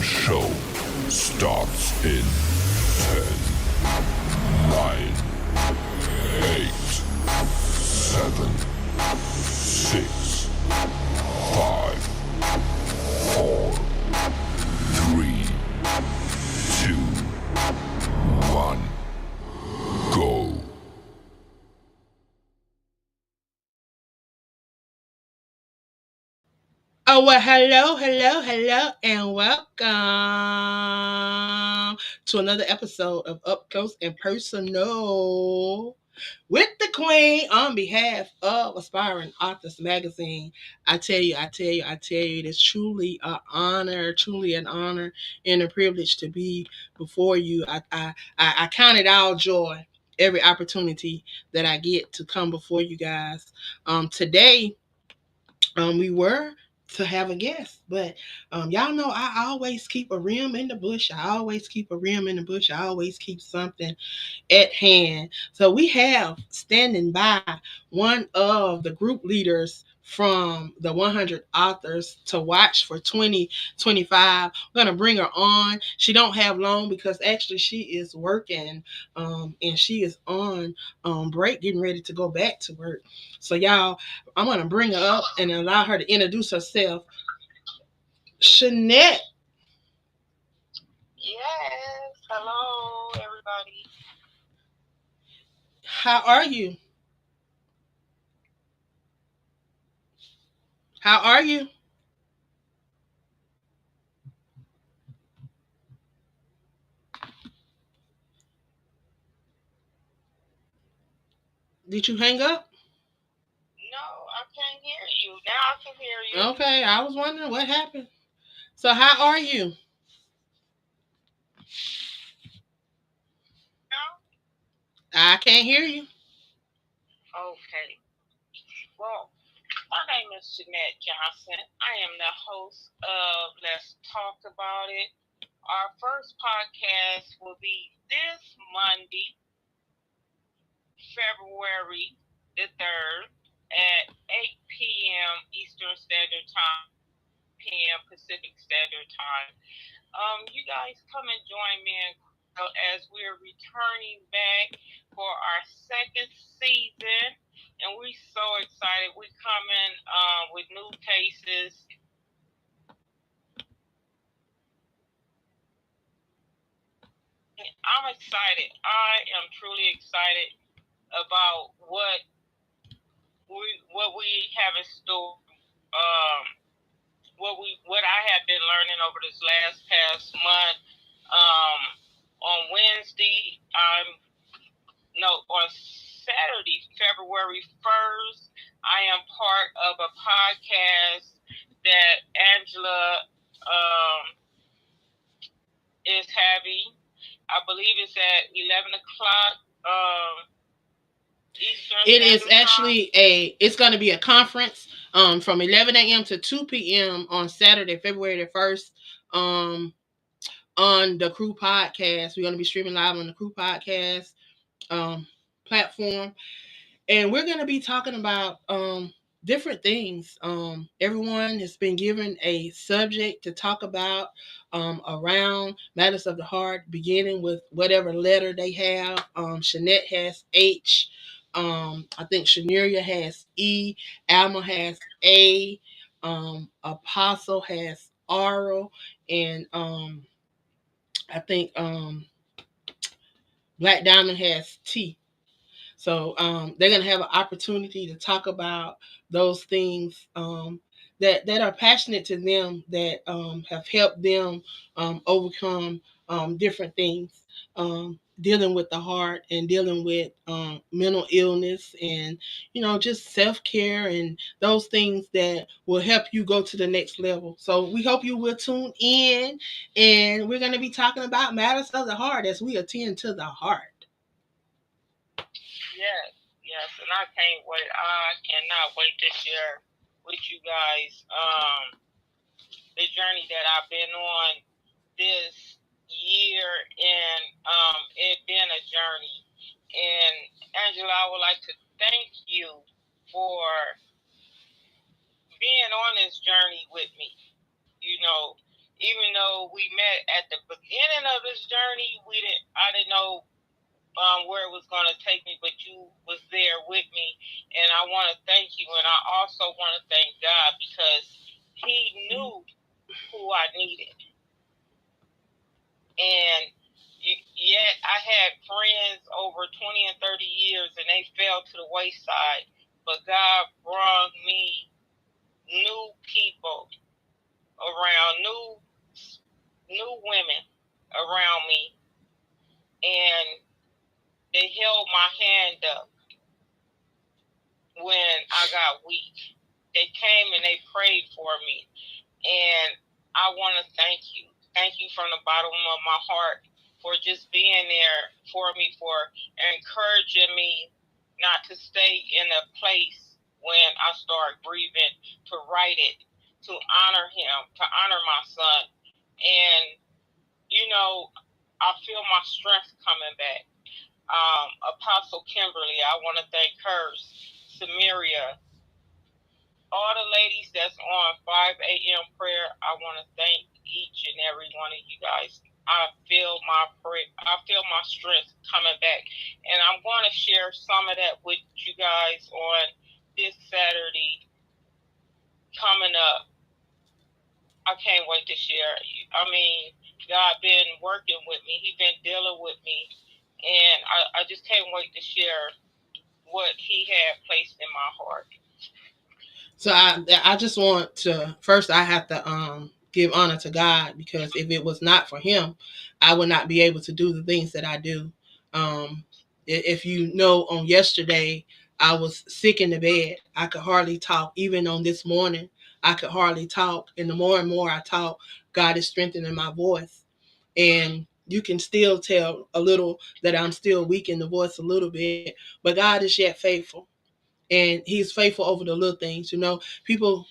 show starts in 10, 9, 8, 7, 6, 5, 4, 3, 2, 1, go. Oh, well, hello, and welcome to another episode of Up Close and Personal with the Queen on behalf of Aspiring Authors Magazine. I tell you, it's truly an honor and a privilege to be before you. I count it all joy every opportunity that I get to come before you guys. Today, we were to have a guest, but y'all know I always keep a rim in the bush. I always keep something at hand. So we have standing by one of the group leaders from the 100 authors to watch for 2025. We're gonna bring her on. She don't have long because actually she is working, and she is on break, getting ready to go back to work. So y'all, I'm gonna bring her up and allow her to introduce herself. Shanette, Yes. Hello, everybody. how are you? How are you? Did you hang up? No, I can't hear you. Now I can hear you. Okay, I was wondering what happened. So how are you? No? I can't hear you. Okay. Well, my name is Jeanette Johnson. I am the host of Let's Talk About It. Our first podcast will be this Monday, February the 3rd at 8 p.m. Eastern Standard Time, p.m. Pacific Standard Time. You guys come and join me as we're returning back for our second season, and we're so excited. We're coming with new cases. I'm excited. I am truly excited about what we have in store. Um, what I have been learning over this past month. Um, on Wednesday, on Saturday, February 1st, I am part of a podcast that Angela is having. I believe it's at 11 o'clock Eastern It is Standard Time. actually it's going to be a conference from 11 a.m. to 2 p.m. on Saturday, February the 1st, on the Crew Podcast. We're going to be streaming live on the Crew Podcast platform. And we're going to be talking about different things. Everyone has been given a subject to talk about around matters of the heart, beginning with whatever letter they have. Shanette has H. I think Shaneria has E. Alma has A. Apostle has Oral. And I think Black Diamond has T. So they're going to have an opportunity to talk about those things that are passionate to them, that have helped them overcome different things, dealing with the heart and dealing with mental illness, and just self-care and those things that will help you go to the next level. So we hope you will tune in, and we're going to be talking about matters of the heart as we attend to the heart. Yes, yes, and I can't wait. I cannot wait to share with you guys the journey that I've been on this year, and it been a journey. And Angela, I would like to thank you for being on this journey with me. You know, even though we met at the beginning of this journey, we didn't. I didn't know where it was going to take me, but you was there with me, and I want to thank you, and I also want to thank God because He knew who I needed, and yet I had friends over 20 and 30 years, and they fell to the wayside, but God brought me new people around, new women around me, and they held my hand up when I got weak. They came and they prayed for me. And I want to thank you. Thank you from the bottom of my heart for just being there for me, for encouraging me not to stay in a place when I start grieving, to write it, to honor him, to honor my son. And, you know, I feel my strength coming back. Apostle Kimberly, I want to thank her, Samaria, all the ladies that's on 5 a.m. prayer. I want to thank each and every one of you guys. I feel my strength coming back, and I'm going to share some of that with you guys on this Saturday coming up. I can't wait to share. I mean, God been working with me. He been dealing with me, and I just can't wait to share what He had placed in my heart. So I just want to first I have to give honor to God, because if it was not for him, I would not be able to do the things that I do. If you know, on yesterday I was sick in the bed. I could hardly talk. Even on this morning, I could hardly talk. And the more and more I talk, God is strengthening my voice. And you can still tell a little that I'm still weak in the voice a little bit, but God is yet faithful, and he's faithful over the little things. People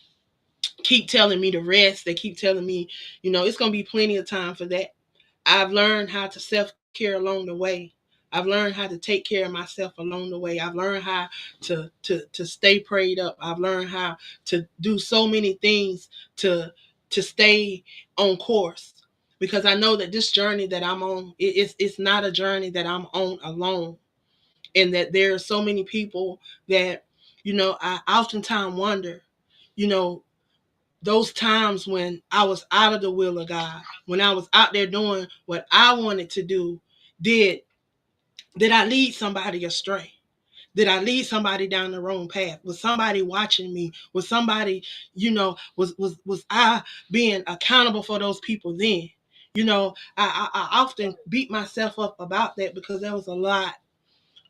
keep telling me to rest. They keep telling me, it's going to be plenty of time for that. I've learned how to self-care along the way. I've learned how to take care of myself along the way. I've learned how to stay prayed up. I've learned how to do so many things to stay on course, because I know that this journey that I'm on, it's not a journey that I'm on alone, and that there are so many people that, I oftentimes wonder, you know, those times when I was out of the will of God, when I was out there doing what I wanted to do, did did I lead somebody astray? Did I lead somebody down the wrong path? Was somebody watching me? Was somebody, was I being accountable for those people then? I often beat myself up about that, because there was a lot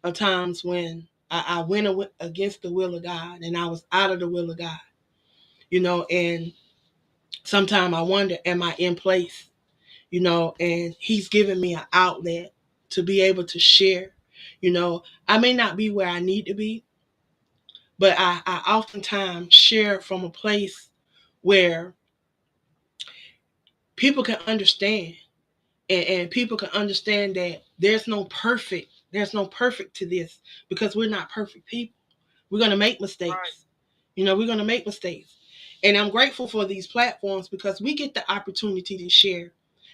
of times when I went against the will of God, and I was out of the will of God, and sometimes I wonder, am I in place? And he's given me an outlet to be able to share. I may not be where I need to be, but I oftentimes share from a place where people can understand, and people can understand that there's no perfect to this, because we're not perfect people. We're going to make mistakes. Right. We're going to make mistakes. And I'm grateful for these platforms, because we get the opportunity to share.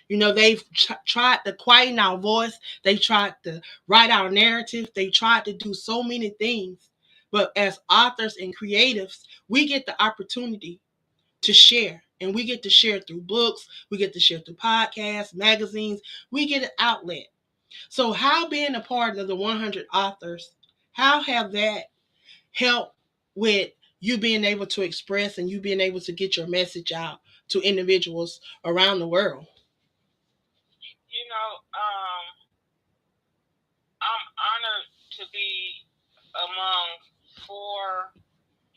They've tried to quieten our voice. They tried to write our narrative. They tried to do so many things. But as authors and creatives, we get the opportunity to share. And we get to share through books. We get to share through podcasts, magazines. We get an outlet. So how being a part of the 100 authors, how have that help with you being able to express, and you being able to get your message out to individuals around the world? You know, I'm honored to be among four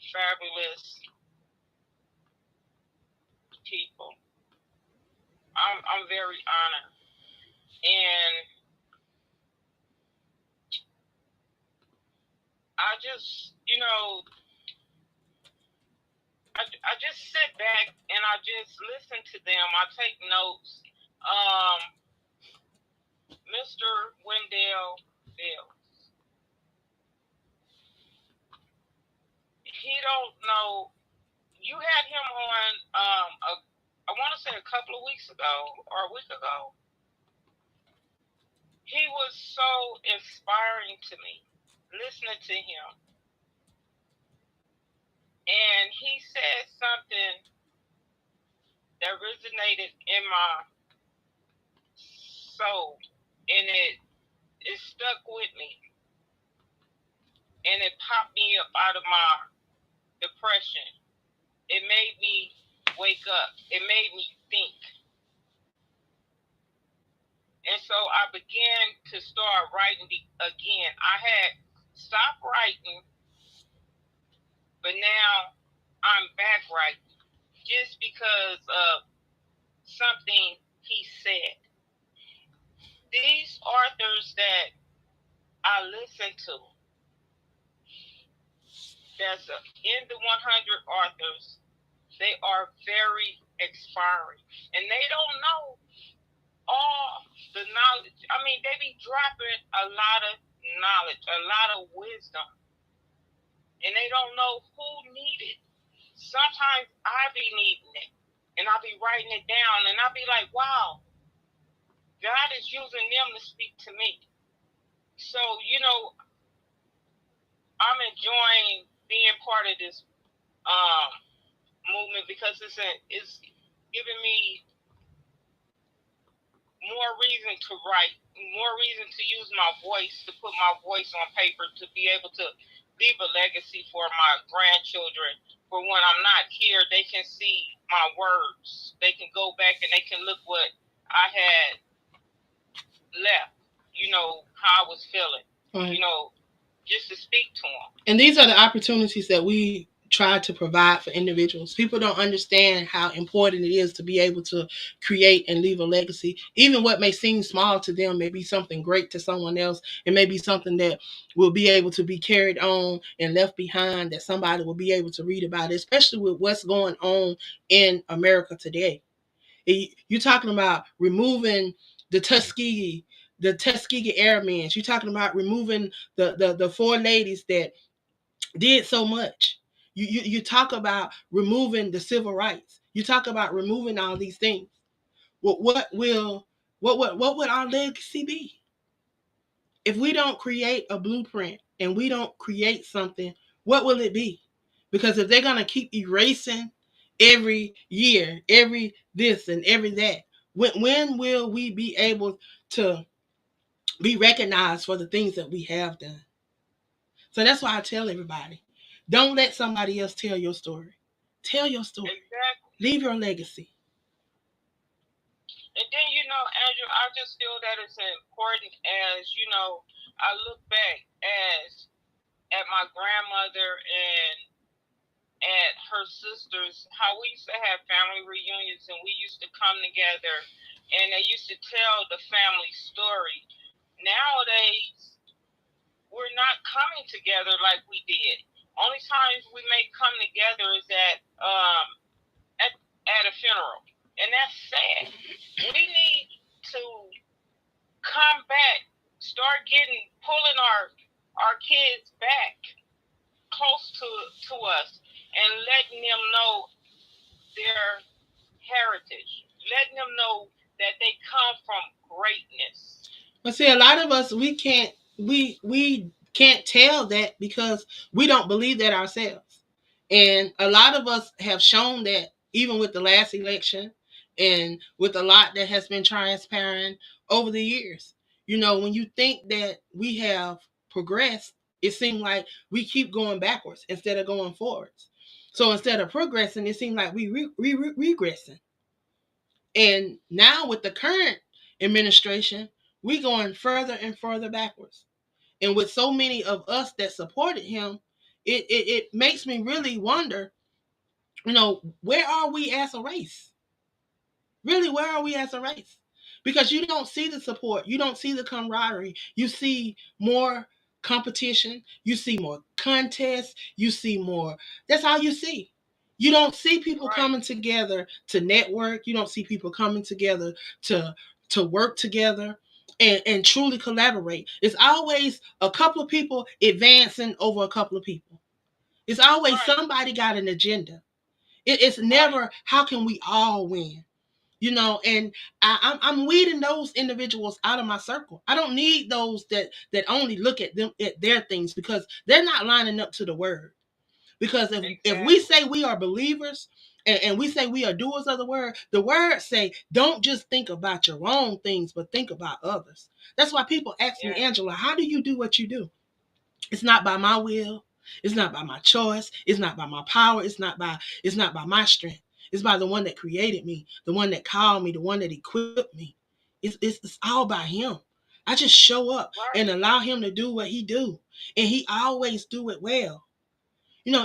fabulous people. I'm very honored, and I just, I just sit back and I just listen to them. I take notes. Um, Mr. Wendell Bill, he don't know. You had him on a I want to say a couple of weeks ago or a week ago. He was so inspiring to me, listening to him. And he said something that resonated in my soul, and it stuck with me, and it popped me up out of my depression. It made me wake up. It made me think. And so I began to start writing again. I had stopped writing, but now I'm back writing just because of something he said. These authors that I listen to, that's in the 100 authors, they are very inspiring. And they don't know all the knowledge. I mean, they be dropping a lot of knowledge, a lot of wisdom. And they don't know who need it. Sometimes I be needing it. And I'll be writing it down. And I'll be like, wow, God is using them to speak to me. So, I'm enjoying being part of this movement because it's giving me more reason to write, more reason to use my voice, to put my voice on paper, to be able to leave a legacy for my grandchildren. For when I'm not here, they can see my words. They can go back and they can look what I had left, how I was feeling, right. Just to speak to them. And these are the opportunities that we try to provide for individuals. People don't understand how important it is to be able to create and leave a legacy. Even what may seem small to them may be something great to someone else. It may be something that will be able to be carried on and left behind, that somebody will be able to read about, especially with what's going on in America today. You're talking about removing the Tuskegee, Airmen. You're talking about removing the four ladies that did so much. You talk about removing the civil rights. You talk about removing all these things. What would our legacy be if we don't create a blueprint and we don't create something? What will it be? Because if they're gonna keep erasing every year, every this and every that, when will we be able to be recognized for the things that we have done? So that's why I tell everybody, don't let somebody else tell your story. Tell your story. Exactly. Leave your legacy. And then, Andrew, I just feel that it's important as, I look back at my grandmother and at her sisters, how we used to have family reunions and we used to come together and they used to tell the family story. Nowadays, we're not coming together like we did. Only times we may come together is at a funeral, and that's sad. We need to come back, start pulling our kids back close to us, and letting them know their heritage, letting them know that they come from greatness. But see, a lot of us we can't tell that because we don't believe that ourselves. And a lot of us have shown that even with the last election and with a lot that has been transparent over the years. When you think that we have progressed, it seems like we keep going backwards instead of going forwards. So instead of progressing, it seems like we regressing. And now with the current administration, we going further and further backwards. And with so many of us that supported him, it makes me really wonder, where are we as a race? Really, where are we as a race? Because you don't see the support, you don't see the camaraderie, you see more competition, you see more contests, you see more. That's all you see. You don't see people coming together to network. You don't see people coming together to work together and truly collaborate. It's always a couple of people advancing over a couple of people. It's always somebody got an agenda. It's Right. never how can we all win. And I'm weeding those individuals out of my circle. I don't need those that only look at them at their things, because they're not lining up to the word. Because if we Exactly. say we are believers, and we say we are doers of the word say, don't just think about your own things, but think about others. That's why people ask me, Yeah. Angela, how do you do what you do? It's not by my will. It's not by my choice. It's not by my power. It's not by my strength. It's by the one that created me, the one that called me, the one that equipped me. It's all by him. I just show up and Right. allow him to do what he do. And he always do it well.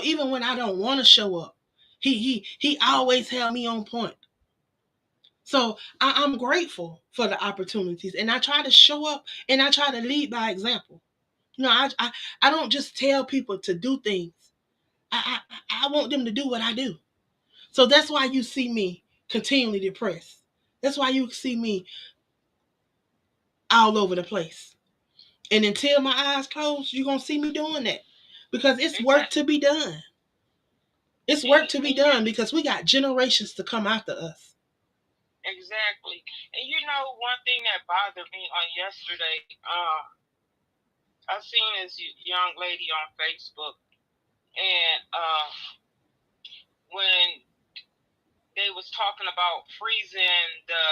Even when I don't want to show up, he always held me on point. So I'm grateful for the opportunities, and I try to show up and I try to lead by example. I don't just tell people to do things. I want them to do what I do. So that's why you see me continually depressed. That's why you see me all over the place. And until my eyes close, you're gonna see me doing that. Because it's work to Exactly. be done. It's work to be And you done because we got generations to come after us. exactly. And you know one thing that bothered me on yesterday, I seen this young lady on Facebook, and when they was talking about freezing the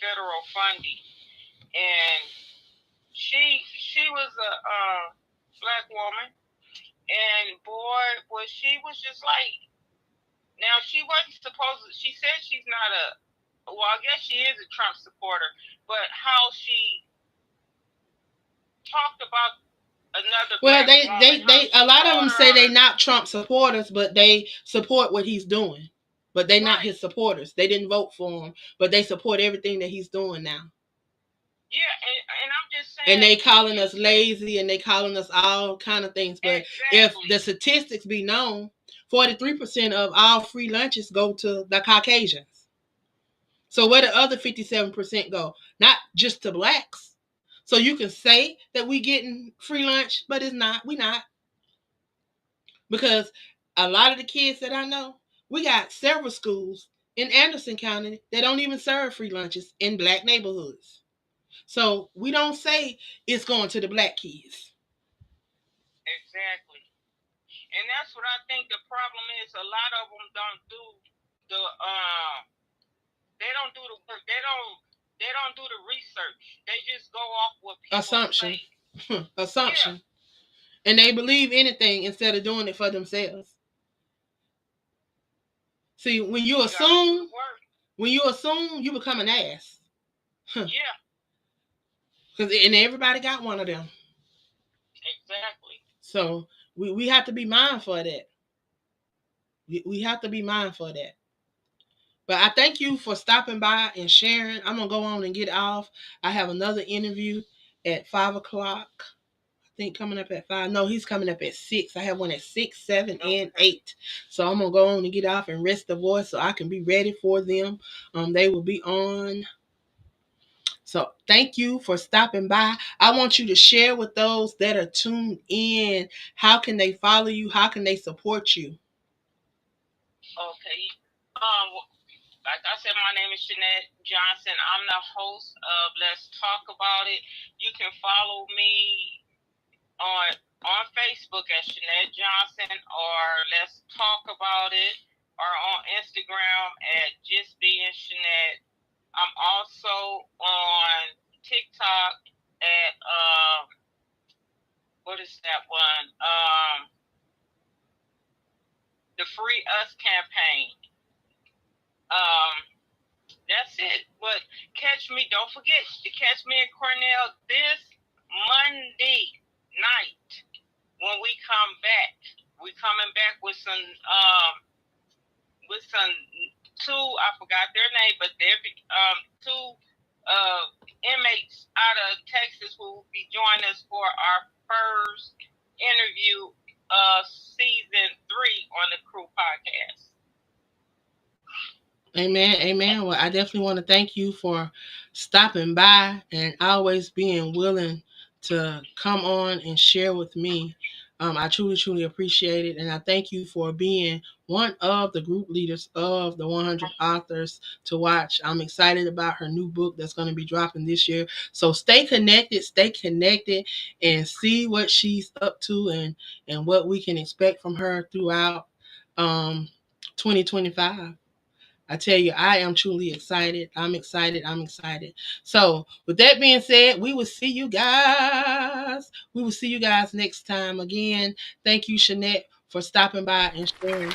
federal funding, and she was a black woman, and boy, was she was just like, now she wasn't supposed to, she said she's not a, well, I guess she is a Trump supporter, but how she talked about another Well, black they woman, they how they she a lot of called them her say out they of, not Trump supporters, but they support what he's doing. But they not right, his supporters. They didn't vote for him, but they support everything that he's doing now. yeah, and I'm just And saying, they calling you us say lazy, and they calling us all kind of things. But if exactly, the statistics be known, 43% of all free lunches go to the Caucasians. So where the other 57% go? Not just to blacks. So you can say that we getting free lunch, but it's not. We not. Because a lot of the kids that I know, we got several schools in Anderson County that don't even serve free lunches in black neighborhoods. So we don't say it's going to the black kids. exactly, and that's what I think the problem is. A lot of them don't do the they don't do the work. They don't do the research. They just go off what people Assumption. say. Yeah, Assumption. And they believe anything instead of doing it for themselves. See, you gotta do the work. when you assume, you become an ass. Yeah, And everybody got one of them. exactly. So we have to be mindful of that. We have to be mindful of that. But I thank you for stopping by and sharing. I'm gonna go on and get off. I have another interview at 5 o'clock. I think coming up at 5. No, he's coming up at 6. I have one at 6, 7, and Okay. 8. So I'm gonna go on and get off and rest the voice so I can be ready for them. They will be on. So thank you for stopping by. I want you to share with those that are tuned in. How can they follow you? How can they support you? Okay. Like I said, my name is Jeanette Johnson. I'm the host of Let's Talk About It. You can follow me on on Facebook at Jeanette Johnson, or Let's Talk About It, or on Instagram at Just Being Jeanette. I'm also on TikTok at what is that one? The Free Us campaign. That's it. But catch me. Don't forget to catch me and Cornell this Monday night when we come back. We coming back with some two. I forgot their name, but they're two uh inmates out of Texas who will be joining us for our first interview of season 3 on the Crew Podcast. Amen. Amen. Well, I definitely want to thank you for stopping by and always being willing to come on and share with me. I truly, truly appreciate it. And I thank you for being one of the group leaders of the 100 authors to watch. I'm excited about her new book that's going to be dropping this year. So stay connected, and see what she's up to, and what we can expect from her throughout um, 2025. I tell you, I am truly excited. I'm excited. I'm excited. So, with that being said, we will see you guys. We will see you guys next time. Again, thank you, Shanette, for stopping by and sharing.